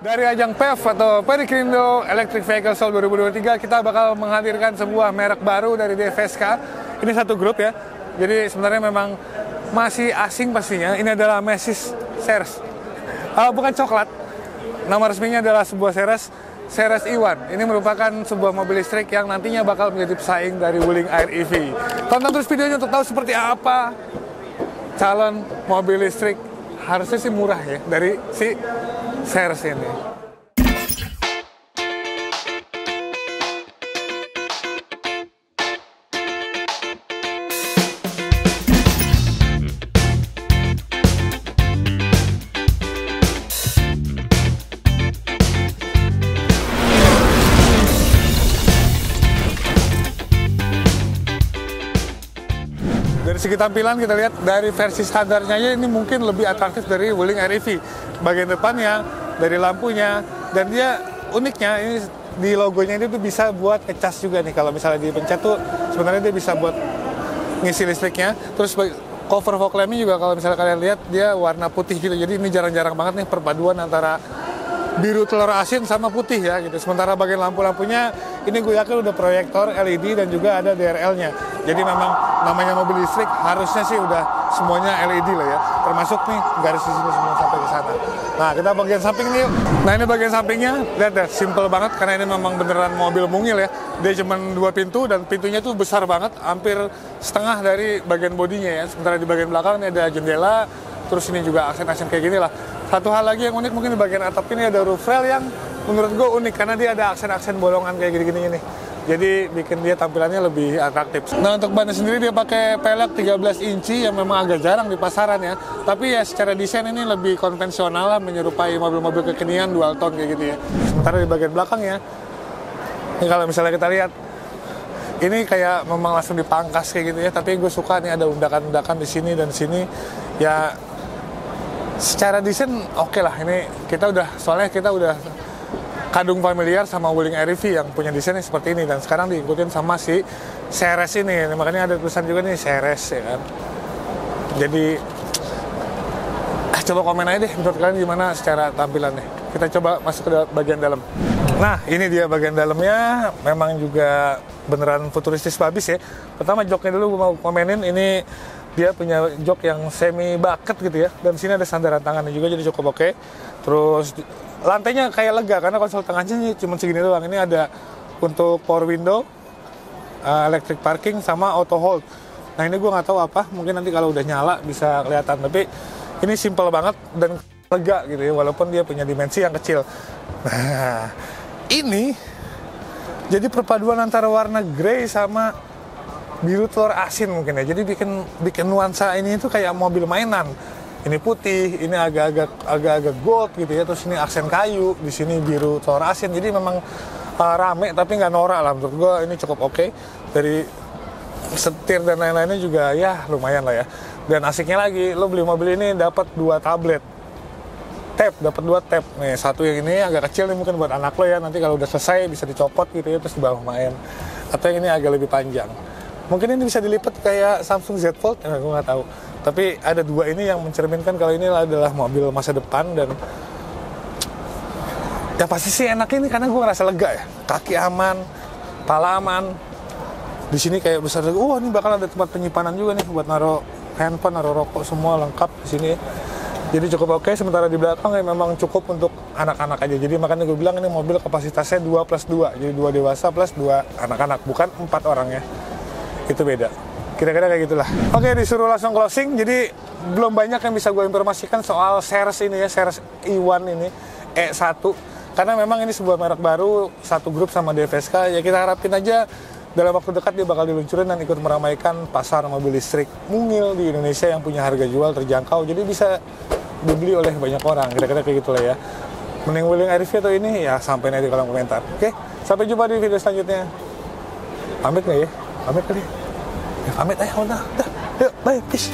Dari ajang PEV atau Perikrindo Electric Vehicle Show 2023, kita bakal menghadirkan sebuah merek baru dari DFSK. Ini satu grup ya. Jadi sebenarnya memang masih asing pastinya. Ini adalah Masis Ceres. Bukan coklat. Nama resminya adalah sebuah Ceres E1. Ini merupakan sebuah mobil listrik yang nantinya bakal menjadi pesaing dari Wuling Air EV. Tonton terus videonya untuk tahu seperti apa calon mobil listrik. Harusnya sih murah ya dari si Ceres ini. Dari segi tampilan kita lihat dari versi standarnya ini mungkin lebih atraktif dari Wuling Air EV. Bagian depannya, dari lampunya, dan dia uniknya ini di logonya itu bisa buat ngecas juga nih. Kalau misalnya dipencet tuh sebenarnya dia bisa buat ngisi listriknya. Terus cover fog lampnya juga kalau misalnya kalian lihat dia warna putih gitu. Jadi ini jarang-jarang banget nih perpaduan antara biru telur asin sama putih ya gitu. Sementara bagian lampu-lampunya ini gue yakin udah proyektor LED dan juga ada DRL-nya. Jadi memang namanya mobil listrik harusnya sih udah semuanya LED lah ya. Termasuk nih garis di sini semua sampai ke sana. Nah, kita bagian samping nih yuk. Nah, ini bagian sampingnya, lihat deh, simple banget karena ini memang beneran mobil mungil ya. Dia cuma 2 pintu dan pintunya tuh besar banget, hampir setengah dari bagian bodinya ya. Sementara di bagian belakang ini ada jendela, terus ini juga aksen-aksen kayak gini lah. Satu hal lagi yang unik mungkin di bagian atap ini ada roof rail yang menurut gue unik karena dia ada aksen-aksen bolongan kayak gini-gini nih. Jadi bikin dia tampilannya lebih atraktif. Nah, untuk bannya sendiri dia pakai pelek 13 inci yang memang agak jarang di pasaran ya. Tapi ya secara desain ini lebih konvensional lah, menyerupai mobil-mobil kekinian dual tone kayak gitu ya. Sementara di bagian belakang ya, ini kalau misalnya kita lihat, ini kayak memang langsung dipangkas kayak gitu ya. Tapi gue suka nih ada undakan-undakan di sini dan di sini. Ya secara desain oke lah. Ini soalnya kita udah kadung familiar sama Wuling Air EV yang punya desainnya seperti ini, dan sekarang diikutin sama si Ceres ini. Makanya ada tulisan juga nih Ceres ya kan. Jadi coba komen aja deh menurut kalian gimana secara tampilannya. Kita coba masuk ke bagian dalam. Nah, ini dia bagian dalamnya, memang juga beneran futuristis babis ya. Pertama joknya dulu gue mau komenin, ini dia punya jok yang semi bucket gitu ya, dan sini ada sandaran tangannya juga, jadi cukup oke. Terus lantainya kayak lega karena konsol tengahnya cuma segini doang. Ini ada untuk power window, electric parking, sama auto hold. Nah, ini gue nggak tahu apa, mungkin nanti kalau udah nyala bisa kelihatan. Tapi ini simple banget dan lega gitu ya, walaupun dia punya dimensi yang kecil. Nah, ini jadi perpaduan antara warna grey sama biru telur asin mungkin ya. Jadi bikin nuansa ini itu kayak mobil mainan. Ini putih, ini agak-agak gold gitu ya. Terus ini aksen kayu, di sini biru telur asin. Jadi memang rame tapi nggak norak lah menurut gue. Ini cukup oke. Dari setir dan lain-lainnya juga ya lumayan lah ya. Dan asiknya lagi, lo beli mobil ini dapat 2 tablet. Dapat 2 tab. Nih, satu yang ini agak kecil nih mungkin buat anak lo ya. Nanti kalau udah selesai bisa dicopot gitu ya, terus dibawa main. Atau yang ini agak lebih panjang. Mungkin ini bisa dilipat kayak Samsung Z Fold, gue nggak tahu. Tapi ada 2 ini yang mencerminkan kalau ini adalah mobil masa depan, dan ya pasti sih enak ini karena gue ngerasa lega ya. Kaki aman, pala aman. Di sini kayak besar. Ini bakal ada tempat penyimpanan juga nih buat naruh handphone, naruh rokok, semua lengkap di sini. Jadi cukup oke. Sementara di belakang ya memang cukup untuk anak-anak aja. Jadi makanya gue bilang ini mobil kapasitasnya 2+2. Jadi 2 dewasa plus 2 anak-anak, bukan 4 orang ya. Itu beda. Kira-kira kayak gitulah. Oke, disuruh langsung closing. Jadi belum banyak yang bisa gue informasikan soal Ceres ini ya, Ceres E1 ini, E1. Karena memang ini sebuah merek baru, satu grup sama DFSK. Ya kita harapin aja dalam waktu dekat dia bakal diluncurin dan ikut meramaikan pasar mobil listrik mungil di Indonesia yang punya harga jual terjangkau. Jadi bisa dibeli oleh banyak orang. Kira-kira kayak gitulah ya. Mending Wuling Air EV atau ini? Ya sampai nanti di kolom komentar. Oke, sampai jumpa di video selanjutnya. Pamit nggak ya? Pamit kali. Ya, pamit udah. Yuk, bye, peace.